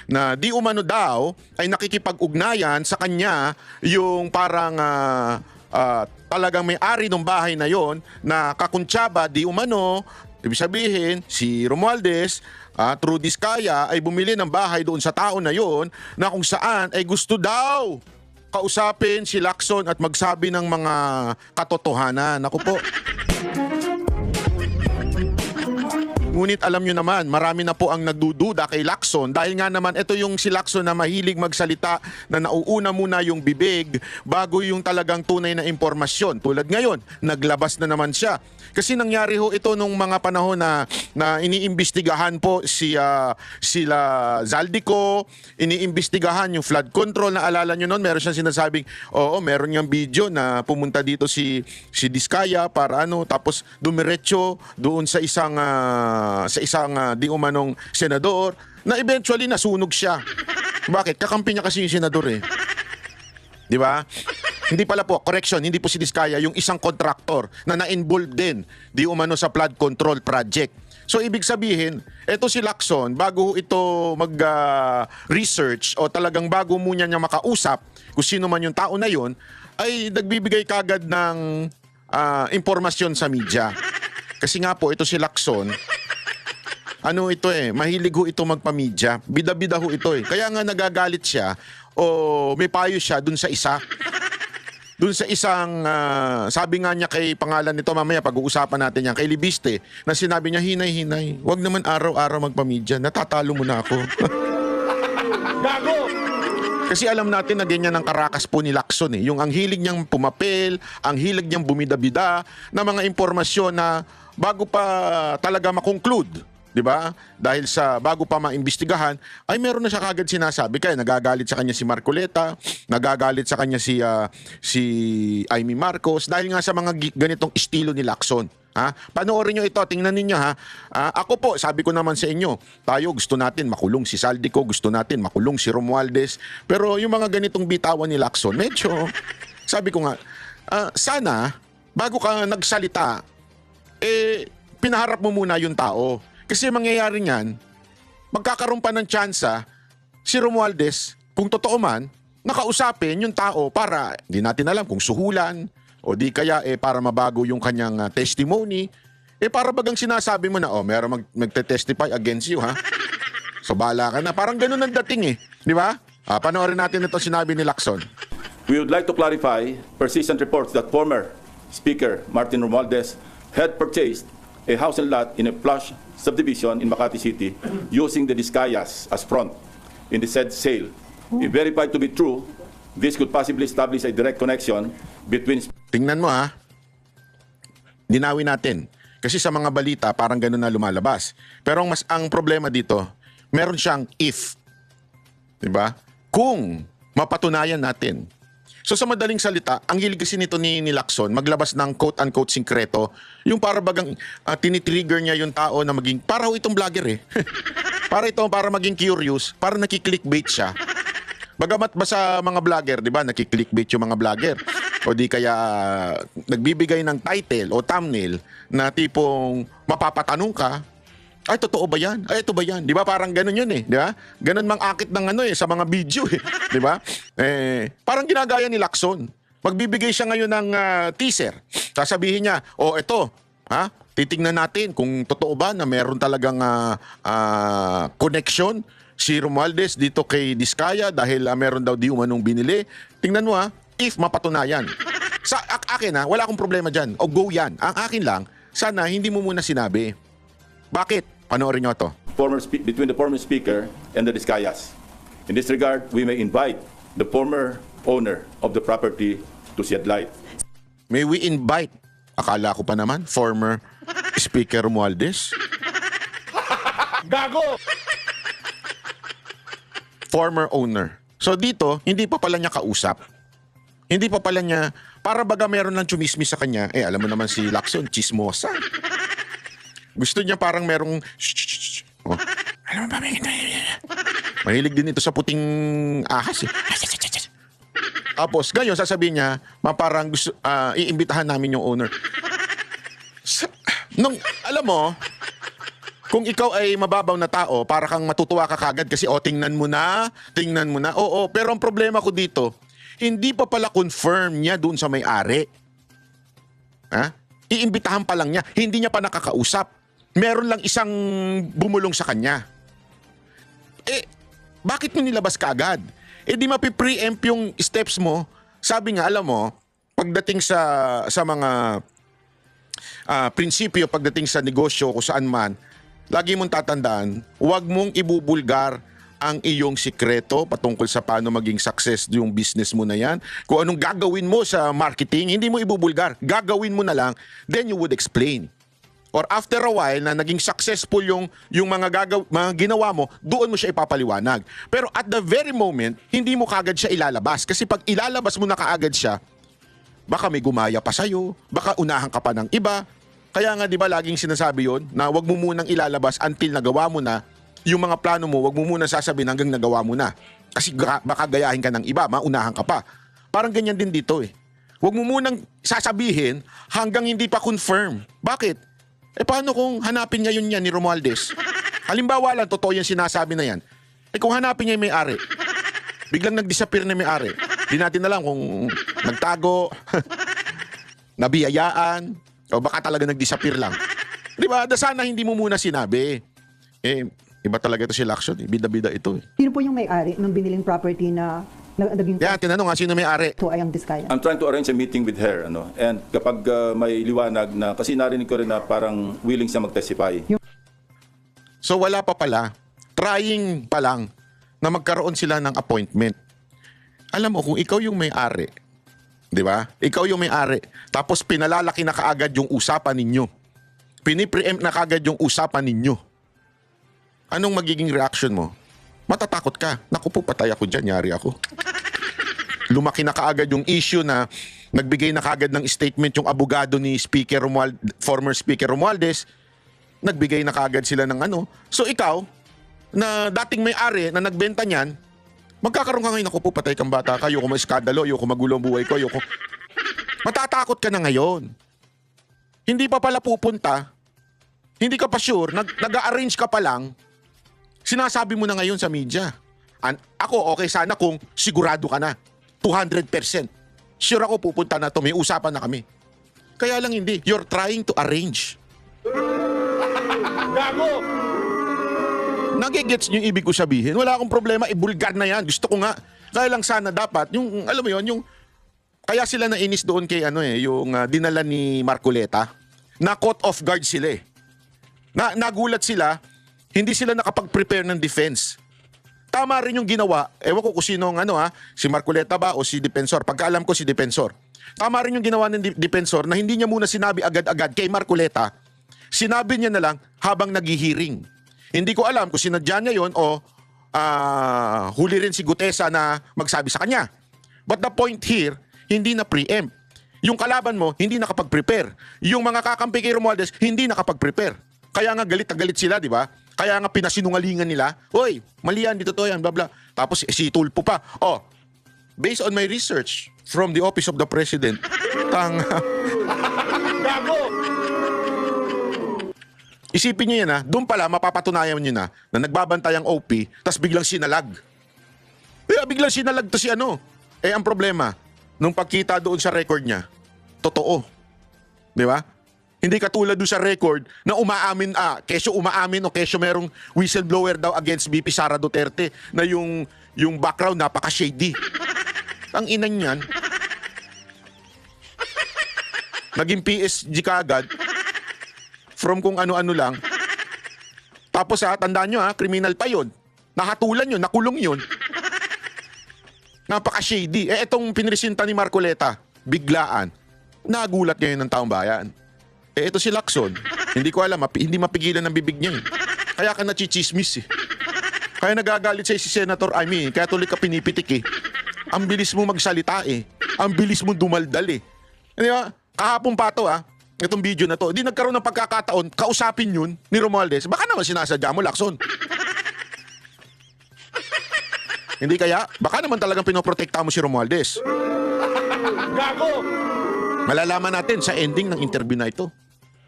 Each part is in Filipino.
na di umano daw ay nakikipag-ugnayan sa kanya yung parang talagang may-ari ng bahay na yon na kakuntsaba di umano. Ibig sabihin, si Romualdez, through Diskaya, ay bumili ng bahay doon sa tao na yon na kung saan ay gusto daw kausapin si Lacson at magsabi ng mga katotohanan. Ako po. Ngunit alam nyo naman, marami na po ang nagdududa kay Lacson dahil nga naman ito yung si Lacson na mahilig magsalita na nauuna muna yung bibig bago yung talagang tunay na impormasyon. Tulad ngayon, naglabas na naman siya. Kasi nangyari ho ito nung mga panahon na iniimbestigahan po sila Zaldico, iniimbestigahan yung flood control. Na alala nyo noon, meron siyang sinasabing, oo, meron niyang video na pumunta dito si Diskaya para tapos dumiretso doon sa isang di umanong senador na eventually nasunog siya. Bakit? Kakampi niya kasi yung senador eh. Di ba? Hindi pala po, correction, hindi po si Diskaya, yung isang contractor na na-involved din di umano sa flood control project. So ibig sabihin, eto si Lacson, bago ito mag-research o talagang bago muna niya makausap kung sino man yung tao na yon, ay nagbibigay kagad ng impormasyon sa media. Kasi nga po, ito si Lacson, mahilig ho ito magpamedya. Bida-bida ho ito eh. Kaya nga nagagalit siya o may payo siya dun sa isa. Dun sa isang, sabi nga niya kay pangalan nito, mamaya pag-uusapan natin yan, kay Libiste, na sinabi niya, hinay-hinay, wag naman araw-araw magpamedya, natatalo mo na ako. Gago! Kasi alam natin na ganyan ang karakas po ni Lacson eh. Yung ang hilig niyang pumapel, ang hilig niyang bumida-bida na mga impormasyon na bago pa talaga makonclude, di ba? Dahil sa bago pa maimbestigahan, ay meron na siya kagad sinasabi. Kaya nagagalit sa kanya si Marcoleta, nagagalit sa kanya si Amy Marcos dahil nga sa mga ganitong estilo ni Lacson. Panoorin nyo ito, tingnan ninyo ha. Ako po, sabi ko naman sa inyo, tayo gusto natin makulong si Zaldico, gusto natin makulong si Romualdez. Pero yung mga ganitong bitawan ni Lacson, medyo, sabi ko nga, sana, bago ka nagsalita, pinaharap mo muna yung tao. Kasi mangyayari niyan, magkakaroon pa ng tsansa si Romualdez, kung totoo man, nakausapin yung tao para, hindi natin alam kung suhulan, o di kaya para mabago yung kanyang testimony, para bagang sinasabi mo na, meron magte-testify against you ha. So bala ka na. Parang ganun ang dating eh. Di ba? Panoorin natin ito sinabi ni Lacson. We would like to clarify persistent reports that former Speaker Martin Romualdez had purchased a house and lot in a plush subdivision in Makati City using the Diskayas as front in the said sale. If verified to be true, this could possibly establish a direct connection between... Tingnan mo ha. Dinawin natin. Kasi sa mga balita, parang ganun na lumalabas. Pero ang problema dito, meron siyang if. Diba? Kung mapatunayan natin. So sa madaling salita, ang hilig kasi nito ni Lacson, maglabas ng quote-unquote sikreto, yung para bagang tinitrigger niya yung tao na maging, para itong vlogger eh. para maging curious, para nakiklickbait siya. Bagamat ba sa mga vlogger, di ba, nakiklickbait yung mga vlogger? O di kaya nagbibigay ng title o thumbnail na tipong mapapatanong ka, ay, totoo ba yan? Ay, ito ba yan? Di ba parang ganun yun eh, di ba? Ganun mang akit ng sa mga video eh, di ba? Parang ginagaya ni Lacson. Magbibigay siya ngayon ng teaser. Sasabihin niya, ito, titingnan natin kung totoo ba na meron talagang connection si Romualdez dito kay Diskaya dahil meron daw di umanong binili. Tingnan mo if mapatunayan. Sa akin wala akong problema dyan. O go yan. Ang akin lang, sana hindi mo muna sinabi. Bakit? Panoorin nyo to. Between the former Speaker and the Diskayas. In this regard, we may invite the former owner of the property to shed light. May we invite? Akala ko pa naman, former Speaker Romualdez. Gago! Former owner. So dito, hindi pa pala niya kausap. Hindi pa pala niya, para baga meron lang chumismis sa kanya, alam mo naman si Lacson, chismosa. Gusto niya parang merong, alam mo ba, mahilig din ito sa puting ahas eh. Tapos, ngayon, sasabihin niya, parang gusto, iimbitahan namin yung owner. Alam mo, Kung ikaw ay mababaw na tao, para kang matutuwa ka kagad kasi tingnan mo na. Oo, pero ang problema ko dito, hindi pa pala confirm niya doon sa may-ari. Ha? Iimbitahan pa lang niya, hindi niya pa nakakausap. Meron lang isang bumulong sa kanya. Bakit mo nilabas kaagad? Di mapipreempt yung steps mo. Sabi nga, alam mo, pagdating sa mga prinsipyo, pagdating sa negosyo, kung saan man, lagi mong tatandaan, huwag mong ibubulgar ang iyong sikreto patungkol sa paano maging success yung business mo na yan. Kung anong gagawin mo sa marketing, hindi mo ibubulgar. Gagawin mo na lang, then you would explain. Or after a while na naging successful yung mga ginawa mo, doon mo siya ipapaliwanag. Pero at the very moment, hindi mo kaagad siya ilalabas. Kasi pag ilalabas mo na kaagad siya, baka may gumaya pa sa'yo, baka unahan ka pa ng iba. Kaya nga 'di ba laging sinasabi 'yon na wag mo munang ilalabas until nagawa mo na yung mga plano mo, wag mo munang sasabihin hanggang nagawa mo na. Kasi baka gayahin ka ng iba, maunahan ka pa. Parang ganyan din dito eh. Wag mo munang sasabihin hanggang hindi pa confirm. Bakit? Paano kung hanapin niya yun yan ni Romualdez? Halimbawa lang, totoo yung sinasabi na yan. Kung hanapin niya yung may-ari, biglang nag-disappear na may-ari, di natin na lang kung nagtago, nabiyayaan, o baka talaga nag-disappear lang. Di ba? Sana hindi mo muna sinabi. Iba talaga ito si Lacson. Bida-bida ito. Sino po yung may-ari ng biniling property na naging Kaya tinanong nga, sino may-ari? ito ay ang Diskaya? I'm trying to arrange a meeting with her. And kapag may liwanag na, kasi narinig ko rin na parang willing siya mag-testify. So wala pa pala. Trying pa lang na magkaroon sila ng appointment. Alam mo, kung ikaw yung may-ari, di ba? Ikaw yung may-ari. Tapos pinalalaki na kaagad yung usapan ninyo. Pinipreempt na kaagad yung usapan ninyo. Anong magiging reaction mo? Matatakot ka. Naku po, patay ako dyan. Yari ako. Lumaki na kaagad yung issue na nagbigay na kaagad ng statement yung abogado ni former Speaker Romualdez. Nagbigay na kaagad sila ng ano. So ikaw, na dating may-ari na nagbenta niyan, magkakaroon ka ngayon, naku po, patay kang bata ka, ayoko ma-iskandalo, ayoko magulo ang buhay ko, ayoko. Matatakot ka na ngayon. Hindi pa pala pupunta, hindi ka pa sure, nag-arrange ka pa lang, sinasabi mo na ngayon sa media. Ako, okay sana kung sigurado ka na, 200%. Sure ako pupunta na to, may usapan na kami. Kaya lang hindi, you're trying to arrange. Gago! Nagigets niyo yung ibig ko sabihin. Wala akong problema, ibulgar na yan. Gusto ko nga. Kaya lang sana dapat, yung, alam mo yon, yung, kaya sila nainis doon kay yung dinala ni Marcoleta, na caught off guard sila eh. Nagulat sila, hindi sila nakapag-prepare ng defense. Tama rin yung ginawa, ewan ko kung sino si Marcoleta ba o si Defensor. Pagkaalam ko si Defensor. Tama rin yung ginawa ng Defensor na hindi niya muna sinabi agad-agad kay Marcoleta. Sinabi niya na lang habang naghihiring. Hindi ko alam kung sinadya niya yun o huli rin si Gutesa na magsabi sa kanya. But the point here, hindi na preempt. Yung kalaban mo, hindi nakapag-prepare. Yung mga kakampi kay Romualdez, hindi nakapag-prepare. Kaya nga galit na galit sila, di ba? Kaya nga pinasinungalingan nila. Hoy, mali yan, dito to yan, bla bla. Tapos si Tulpo pa. Based on my research from the Office of the President, isipin niyo yan doon pala mapapatunayan niyo na nagbabantay ang OP, tas biglang sinalag. Biglang sinalag to si ang problema, nung pagkita doon sa record niya, totoo. Di ba? Hindi katulad doon sa record na umaamin, kesyo umaamin o kesyo merong whistleblower daw against VP Sara Duterte na yung background napaka-shady. Ang inan niyan, naging PSG kaagad, from kung ano-ano lang. Tapos tandaan nyo criminal pa yun. Nahatulan yun, nakulong yun. Napaka-shady. Etong pinresinta ni Marcoleta, biglaan. Nagulat ngayon ng taong bayan. Ito si Lacson. Hindi ko alam, hindi mapigilan ng bibig niya. Kaya ka nachichismis eh. Kaya nagagalit siya si Senator Amy. Kaya tuloy ka pinipitik eh. Ang bilis mo magsalita eh. Ang bilis mo dumaldal eh. Di ba? Kahapon pa to itong video na to, di nagkaroon ng pagkakataon, kausapin yun ni Romualdez. Baka naman sinasadya mo, Lacson. Hindi kaya? Baka naman talagang pinoprotekta mo si Romualdez. Gago! Malalaman natin sa ending ng interview na ito.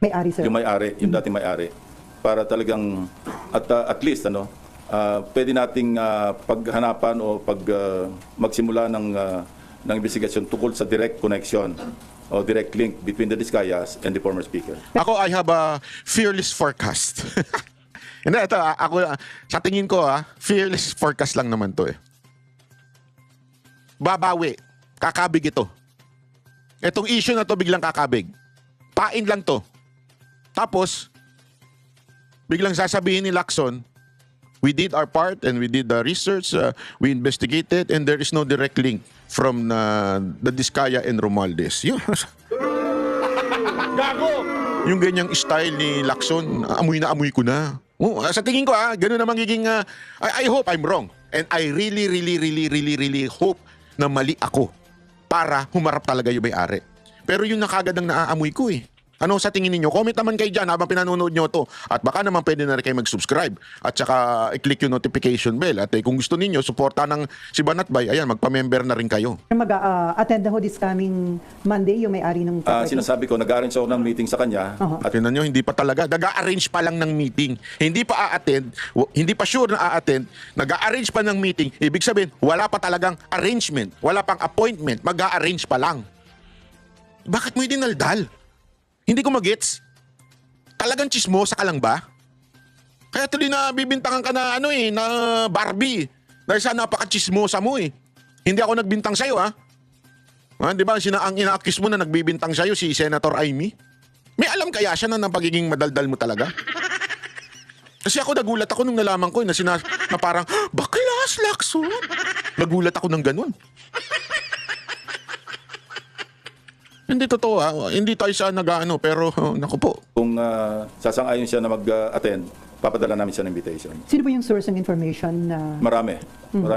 May-ari, sir. Yung may-ari, yung dating may-ari. para talagang at least pwede nating paghanapan o magsimula ng investigasyon tungkol sa direct connection o direct link between the Discayas and the former speaker. Ako, I have a fearless forecast. Hindi, ito, ako, sa tingin ko, fearless forecast lang naman to eh. Babawi. Kakabig ito. Itong issue na to biglang kakabig. Pain lang to. Tapos, biglang sasabihin ni Lacson, we did our part and we did the research, we investigated, and there is no direct link from the Discaya and Romualdez. Yun. Yung ganyang style ni Lacson, amoy na amoy ko na. Sa tingin ko, ganun na magiging, I hope I'm wrong. And I really hope na mali ako para humarap talaga yung may-ari. Pero yun na kagad ang naaamoy ko eh. Ano sa tingin ninyo? Comment naman kayo dyan habang pinanonood nyo to. At baka naman pwede na rin kayo mag-subscribe. At saka i-click yung notification bell. At kung gusto ninyo, suporta ng si Banatbay, ayan, magpa-member na rin kayo. Mag-attend na ho this coming Monday yung may-ari ng property. Sinasabi ko, nag-arrange ako ng meeting sa kanya. At tingnan nyo, hindi pa talaga. Nag-arrange pa lang ng meeting. Hindi pa a-attend. Hindi pa sure na a-attend. Nag-arrange pa ng meeting. Ibig sabihin, wala pa talagang arrangement. Wala pang appointment. Mag-arrange pa lang. Bakit mo idinaldal? Hindi ko magets. Talagang chismosa ka lang ba? Kaya tuloy na bibintangan ka na na Barbie. Dahil sa napaka-chismosa mo eh. Hindi ako nagbintang sa'yo di ba ang ina-accuse mo na nagbibintang sa'yo si Senator Amy? May alam kaya siya na pagiging madaldal mo talaga? Kasi ako nagulat ako nung nalaman ko na parang, baklas, Lacson. Nagulat ako ng ganun. Hindi totoo hindi tayo sa nag-ano, pero naku po. Kung sasang-ayon siya na mag-attend, papadala namin siya ng invitation. Sino po yung source ng information na... Marami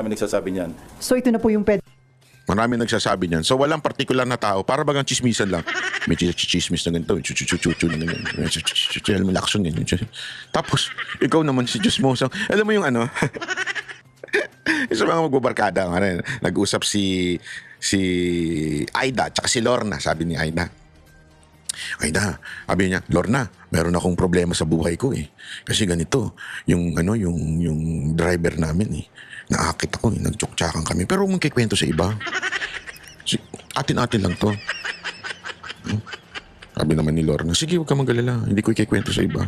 nagsasabi niyan. So ito na po yung pwede... Marami nagsasabi niyan. So walang partikular na tao, para bagang chismisan lang. May chismis na ganito, chuchu na ganyan. Lacson ganyan. Tapos, ikaw naman si chismosa. Alam mo yung sa mga magbabarkada, nag-usap si Aida at si Lorna, sabi ni Aida. Aida, sabi niya, Lorna, meron akong problema sa buhay ko eh. Kasi ganito, yung driver namin naakit ako nagtsuktsakan kami. Pero huwag kikwento sa iba. Atin-atin lang to. Sabi naman ni Lorna, sige, huwag ka magalala. Hindi ko ikikwento sa iba.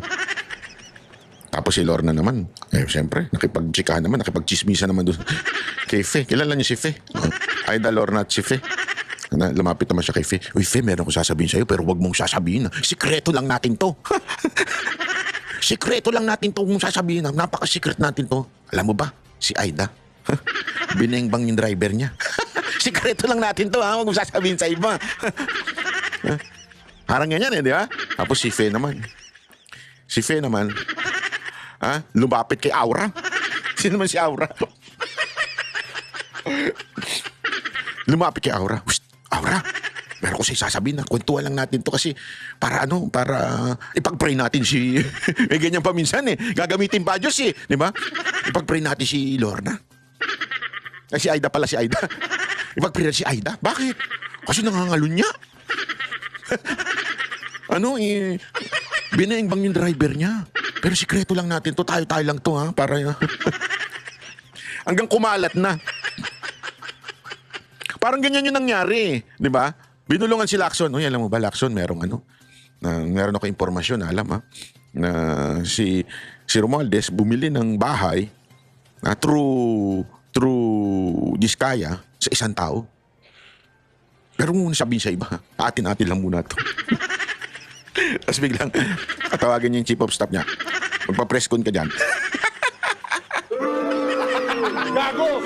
Tapos si Lorna naman, siyempre, nakipagtsikahan naman, nakipagchismisa naman doon kay Fe. Kilala niyo si Fe? Aida, Lorna at si Fe. Lumapit naman siya kay Fe. Uy, Fe, meron ko sasabihin sa'yo, pero wag mong sasabihin. Sikreto lang natin to. Sikreto lang natin to kung sasabihin. Napaka-secret natin to. Alam mo ba, si Aida, binengbang yung driver niya. Sikreto lang natin to, wag mong sasabihin sa iba. Parang ganyan di ba? Tapos si Fe naman, lumapit kay Aura. Sino naman si Aura? Lumapit kay Aura. Aura, meron ko sa'yo sasabihin na kwentuhan lang natin to kasi para ipag-pray natin si... May ganyan pa minsan Gagamitin pa Diyos di ba? Ipag-pray natin si Lorna. Si Aida pala si Aida. Ipag-pray natin si Aida. Bakit? Kasi nangangalun niya. Binengbang yung driver niya. Pero sikreto lang natin to. Tayo lang to para hanggang kumalat na. Parang ganyan yung nangyari di ba? Binulungan si Lacson. Alam mo ba, Lacson, meron ako impormasyon alam na si Romualdez bumili ng bahay through Discaya sa isang tao. Pero muna sabihin sa iba, atin-atin lang muna to. Tapos biglang tawagin niya yung chief of staff niya. Magpa-press con ka dyan. Gago!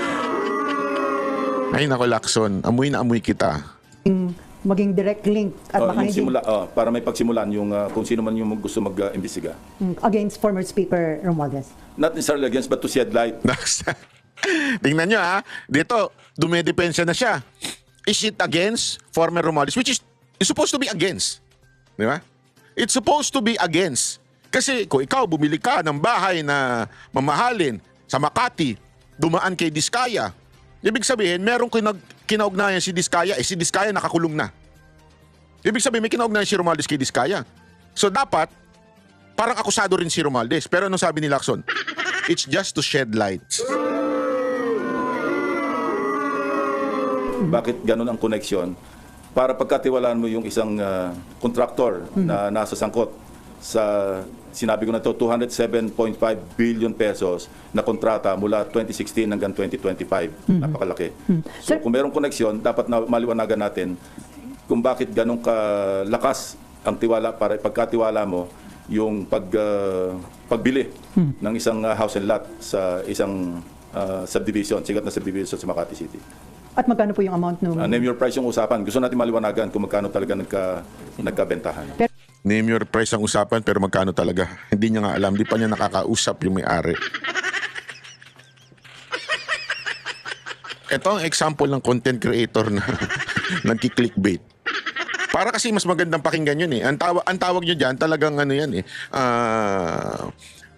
Ay nako, Lacson, amoy na amoy kita. Maging direct link at baka hindi para may pagsimulan yung kung sino man yung gusto mag-imbestiga. Against former Speaker Romualdez. Not necessarily against, but to shed light. Tingnan nyo dito, dumedepensa na siya. Is it against former Romualdez? Which is supposed to be against. Di ba? It's supposed to be against. Kasi kung ikaw bumili ka ng bahay na mamahalin sa Makati, dumaan kay Discaya, ibig sabihin, merong kinaugnayan si Discaya, si Discaya nakakulong na. Ibig sabihin, may kinaugnayan si Romualdez kay Discaya. So dapat, parang akusado rin si Romualdez. Pero anong sabi ni Lacson? It's just to shed light. Bakit ganun ang koneksyon? Para pagkatiwalaan mo yung isang kontraktor na nasa sangkot sa, sinabi ko na to, 207.5 billion pesos na kontrata mula 2016 hanggang 2025. Napakalaki. So Sir- kung merong koneksyon, dapat na maliwanagan natin kung bakit ganun kalakas ang tiwala para ipagkatiwala mo yung pagbili ng isang house and lot sa isang subdivision, sikat na subdivision sa Makati City. At magkano po yung amount nung... Name your price yung usapan. Gusto natin maliwanagan kung magkano talaga nagkabentahan. Name your price ang usapan pero magkano talaga? Hindi niya nga alam. Di pa niya nakakausap yung may-ari. Ito ang example ng content creator na nagki-clickbait. Para kasi mas magandang pakinggan yun eh. Ang tawag nyo dyan talagang ano yan eh.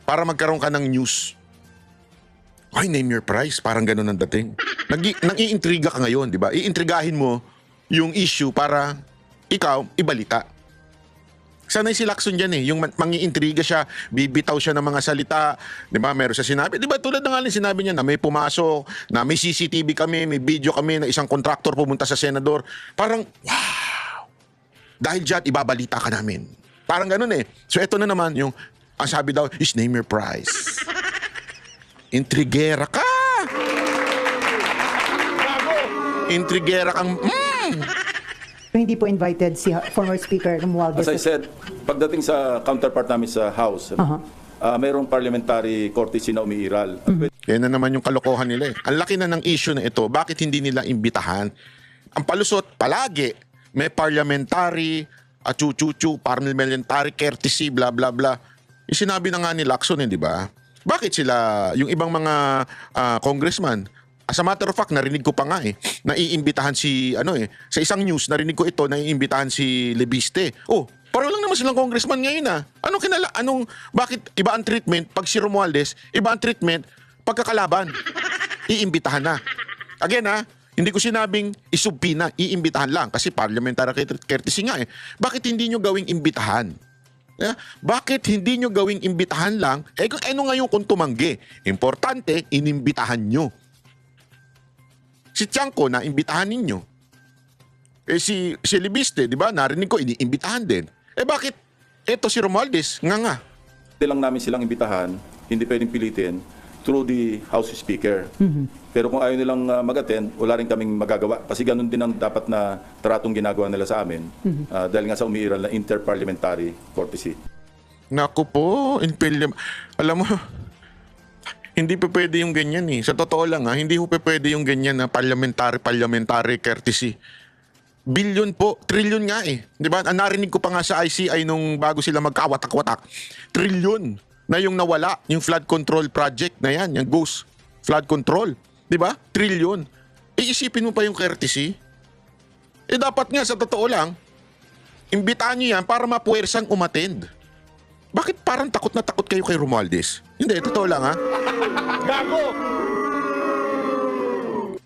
Para magkaroon ka ng news. Ay, name your price. Parang ganun ang dating. Nang-iintriga ka ngayon, di ba? Iintrigahin mo yung issue para ikaw ibalita. Sanay si Lacson dyan eh. Yung mangiintriga siya, bibitaw siya ng mga salita. Di ba? Meron siya sinabi. Di ba? Tulad na nga sinabi niya na may pumasok, na may CCTV kami, may video kami, na isang kontraktor pumunta sa senador. Parang, wow! Dahil dyan, ibabalita ka namin. Parang ganun eh. So eto na naman yung, ang sabi daw, is name your price. Intrigera ka! Intrigera kang... Hindi po invited si former Speaker Romualdez. As I said, pagdating sa counterpart namin sa House, mayroong parliamentary courtesy na umiiral. At Yan na naman yung kalokohan nila eh. Ang laki na ng issue na ito, bakit hindi nila imbitahan? Ang palusot, palagi, may parliamentary, parliamentary courtesy, bla bla bla. Yung sinabi na nga ni Lacson eh, di ba? Bakit sila, yung ibang mga congressman, as a matter of fact, narinig ko pa nga eh, naiimbitahan si, sa isang news, narinig ko ito, naiimbitahan si Lebiste. Oh, pareho lang naman silang congressman ngayon ah. Bakit iba ang treatment pag si Romualdez, iba ang treatment pagkakalaban? Iimbitahan na. Again hindi ko sinabing isubpina, iimbitahan lang kasi parliamentary courtesy nga eh. Bakit hindi nyo gawing imbitahan? Bakit hindi nyo gawing imbitahan lang? Ano ngayon kung tumanggi? Importante, inimbitahan nyo. Si Tiangco na imbitahan ninyo. Si Libiste, di ba? Narinig ko, iniimbitahan din. Bakit? Eto si Romualdez, nga. Hindi lang namin silang imbitahan, hindi pwedeng pilitin through the House Speaker. Pero kung ayaw nilang mag-attend, wala rin kaming magagawa. Kasi ganun din ang dapat na tratong ginagawa nila sa amin dahil nga sa umiiral na interparliamentary courtesy. Naku po, alam mo, hindi pa pwede yung ganyan eh. Sa totoo lang hindi pa pwede yung ganyan na parliamentary courtesy. Billion po, trillion nga eh. Di ba? Narinig ko pa nga sa ICI nung bago sila magkawatak-watak. Trillion na yung nawala, yung flood control project na yan, yung ghost flood control. Di ba? Trillion. Iisipin mo pa yung courtesy? Dapat nga sa totoo lang, imbitahan nyo yan para mapuwersang umattend. Bakit parang takot na takot kayo kay Romualdez? Hindi, totoo lang Gago!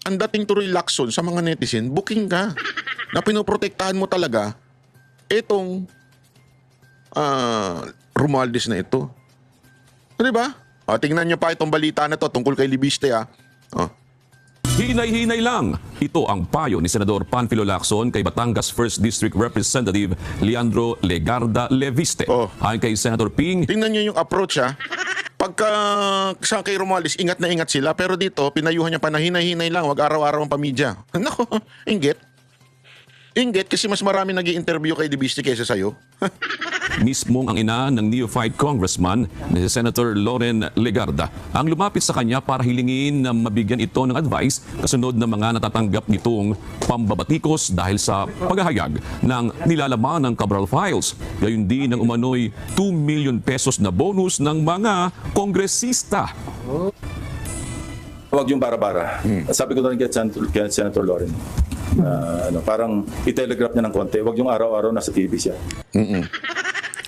Ang dating tuloy Lacson sa mga netizen, booking ka. Na pinoprotektahan mo talaga itong Romualdez na ito. Di ba? Tingnan nyo pa itong balita na to tungkol kay Libiste Hinay-hinay lang. Ito ang payo ni Senador Panfilo Lacson kay Batangas 1st District Representative Leandro Legarda Leviste. Ayon kay Senator Ping, tingnan nyo yung approach Pagka sa kay Romualdez, ingat na ingat sila. Pero dito, pinayuhan niya pa na hinay-hinay lang. Wag araw-araw ang pamidya. Nako, inggit. Inggit kasi mas marami nag-i-interview kay Libiste kaysa sa'yo. mismong ang ina ng neophyte congressman na si Senator Loren Legarda ang lumapit sa kanya para hilingin na mabigyan ito ng advice kasunod ng mga natatanggap nitong pambabatikos dahil sa paghahayag ng nilalaman ng Cabral Files. Gayon din ang umano'y 2 million pesos na bonus ng mga kongresista. Huwag yung bara-bara. Sabi ko na rin kay Senator Loren, parang i-telegraph niya ng konti. Huwag yung araw-araw nasa TV siya.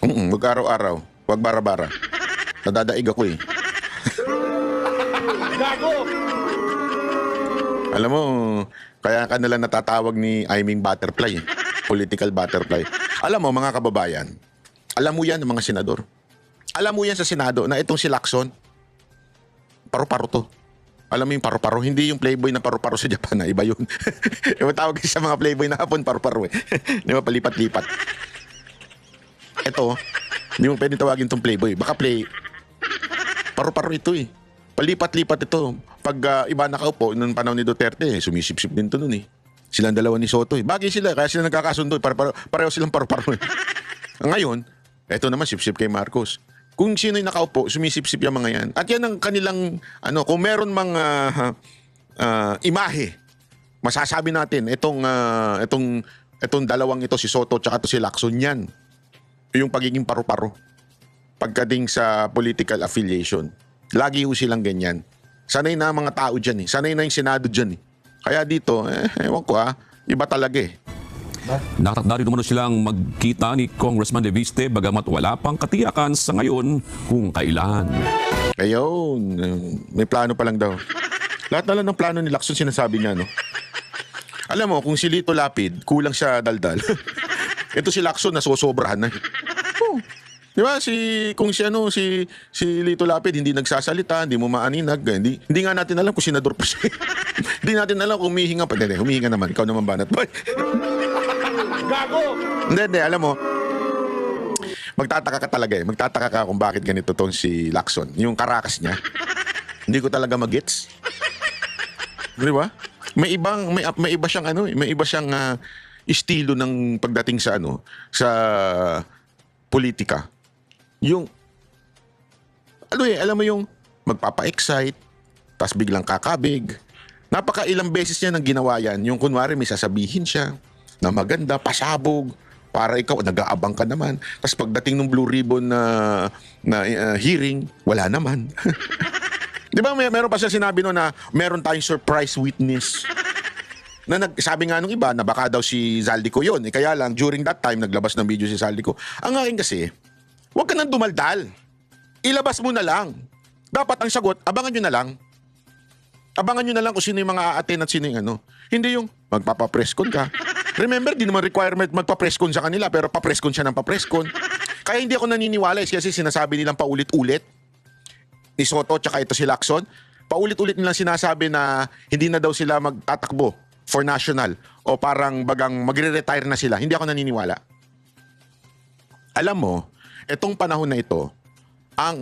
Huwag araw-araw. Huwag bara-bara. Nadadaig ako eh. Alam mo, kaya ka nila natatawag ni Aiming Butterfly. Political butterfly. Alam mo mga kababayan, alam mo yan ng mga senador. Alam mo yan sa Senado na itong si Lacson, paru-paro to. Alam mo yung paru-paro? Hindi yung playboy na paru-paro sa Japan na iba yun. Yung tawag sa mga playboy na hapon, paru-paro eh. Di ba, palipat-lipat. Ito, hindi mo pwedeng tawagin itong playboy. Baka paru-paro ito eh. Palipat-lipat ito. Pag iba nakaupo, nung panahon ni Duterte, sumisip-sip din ito nun eh. Silang dalawa ni Soto eh. Bagay sila, kaya sila nagkakasundo. Pareho silang paru-paro eh. Ngayon, eto naman, sip-sip kay Marcos. Kung sino yung nakaupo, sumisip-sip yung mga yan. At yan ang kanilang, kung meron mga imahe, masasabi natin, itong dalawang ito, si Soto at si Lacson, yan. Yung pagiging paru-paro. Pagdating sa political affiliation. Lagi ho silang ganyan. Sanay na ang mga tao dyan eh. Sanay na yung Senado dyan eh. Kaya dito, ewan ko iba talaga eh. Nakatakda rin naman silang magkita ni Congressman De Viste bagamat wala pang katiyakan sa ngayon kung kailan. Ayun, may plano pa lang daw. Lahat na lang ng plano ni Lacson sinasabi niya, no? Alam mo, kung si Lito Lapid, kulang siya daldal. Ito si Lacson, nasosobrahan na. Oh. Di ba? Kung si Lito Lapid hindi nagsasalita, hindi mo maaninag, hindi nga natin alam kung senador pa siya. Hindi natin alam kung humihinga pa. Hindi, humihinga naman. Ikaw naman banat boy. Gago! Hindi, alam mo, magtataka ka talaga eh. Magtataka ka kung bakit ganito tong si Lacson. Yung karakas niya, hindi ko talaga magets. Di ba? May iba siyang may iba siyang estilo ng pagdating sa sa politika. Yung alam mo yung magpapa-excite, tapos biglang kakabig. Napakailang beses niya nang ginawa yan. Yung kunwari may sasabihin siya na maganda, pasabog, para ikaw, nag-aabang ka naman. Tapos pagdating ng Blue Ribbon na hearing, wala naman. Di ba meron pa siya sinabi na meron tayong surprise witness. Na sabi nga nung iba na baka daw si Zaldico yun. Kaya lang, during that time, naglabas ng video si Zaldico. Ang akin kasi, huwag ka nang dumaldal. Ilabas mo na lang. Dapat ang sagot, abangan nyo na lang. Abangan nyo na lang kung sino yung mga aaten at sino yung Hindi yung magpapapreskon ka. Remember, di naman requirement magpapreskon sa kanila, pero papreskon siya ng papreskon. Kaya hindi ako naniniwala kasi sinasabi nilang paulit-ulit ni Soto tsaka ito si Lacson. Paulit-ulit nilang sinasabi na hindi na daw sila magtatakbo for national o parang bagang magre-retire na sila. Hindi ako naniniwala. Alam mo, etong panahon na ito, ang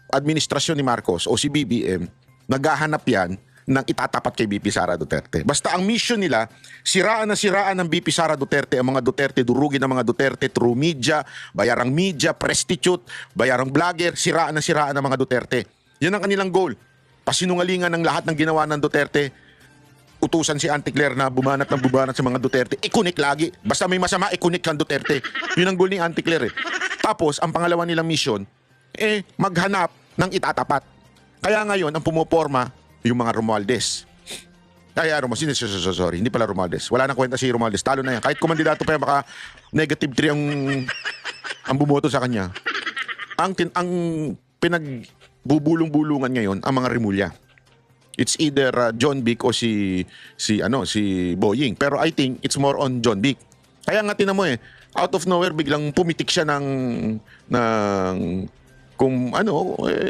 administrasyon ni Marcos o si BBM, naghahanap yan ng itatapat kay BP Sara Duterte. Basta ang mission nila, siraan ng BP Sara Duterte, ang mga Duterte, durugin ng mga Duterte through media, bayarang media, prostitute, bayarang vlogger, siraan ng mga Duterte. Yan ang kanilang goal. Pasinungalingan ng lahat ng ginawa ng Duterte. Utusan si Auntie Claire na bumanat sa mga Duterte. Ikunik lagi. Basta may masama, ikunik lang Duterte. Yun ang goal ni Auntie Claire eh. Tapos, ang pangalawa nilang mission, maghanap ng itatapat. Kaya ngayon, ang pumuporma, yung mga Romualdez. Sorry, hindi pala Romualdez. Wala nang kwenta si Romualdez. Talo na yan. Kahit kumandidato pa yan, baka negative 3 ang bumoto sa kanya. Ang pinagbubulong-bulungan ngayon, ang mga Rimulya. It's either John Vic o si Boying. Pero I think it's more on John Vic. Kaya nga tinan mo out of nowhere biglang pumitik siya ng kung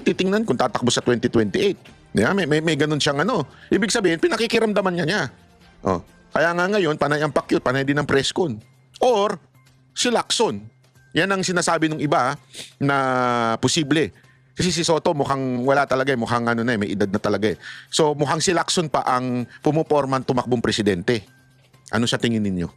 titingnan kung tatakbo sa 2028. Yeah, may ganun siyang Ibig sabihin, pinakikiramdaman niya. Oh. Kaya nga ngayon, panay ang pakyut, panay din ang preskon. Or, si Lacson. Yan ang sinasabi ng iba na posible. Kasi si Soto mukhang wala talaga mukhang may edad na talaga So mukhang si Lacson pa ang pumuporman tumakbong presidente. Ano sa tingin ninyo?